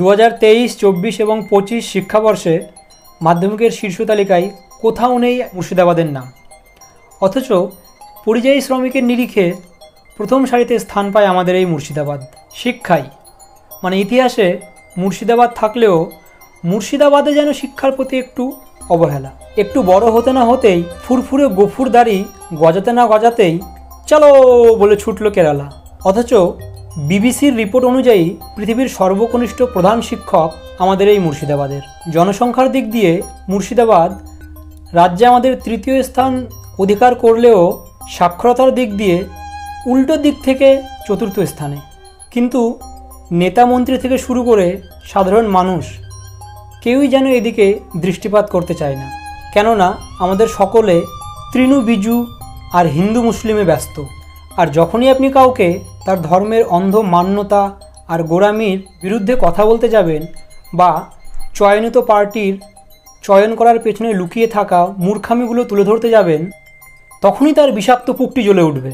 2023-24 এবং 25 শিক্ষাবর্ষে মাধ্যমিকের শীর্ষ তালিকায় কোথাও নেই মুর্শিদাবাদের নাম, অথচ পরিযায়ী শ্রমিকের নিরিখে প্রথম সারিতে স্থান পায় আমাদের এই মুর্শিদাবাদ। শিক্ষায় মানে ইতিহাসে মুর্শিদাবাদ থাকলেও মুর্শিদাবাদে যেন শিক্ষার প্রতি একটু অবহেলা। একটু বড় হতে না হতেই ফুরফুরে গফুর দাড়ি গজাতে না গজাতেই চলো বলে ছুটল কেরালা। অথচ বিবিসির রিপোর্ট অনুযায়ী পৃথিবীর সর্বকনিষ্ঠ প্রধান শিক্ষক আমাদের এই মুর্শিদাবাদের। জনসংখ্যার দিক দিয়ে মুর্শিদাবাদ রাজ্যে আমাদের তৃতীয় স্থান অধিকার করলেও সাক্ষরতার দিক দিয়ে উল্টো দিক থেকে চতুর্থ স্থানে। কিন্তু নেতা মন্ত্রী থেকে শুরু করে সাধারণ মানুষ কেউই যেন এদিকে দৃষ্টিপাত করতে চায় না, কেননা আমাদের সকলে তৃণু বিজু আর হিন্দু মুসলিমে ব্যস্ত। আর যখনই আপনি কাউকে তার ধর্মের অন্ধ মান্যতা আর গোঁড়ামির বিরুদ্ধে কথা বলতে যাবেন বা চয়নিত পার্টির চয়ন করার পেছনে লুকিয়ে থাকা মূর্খামিগুলো তুলে ধরতে যাবেন, তখনই তার বিষাক্ত পুকটি জ্বলে উঠবে।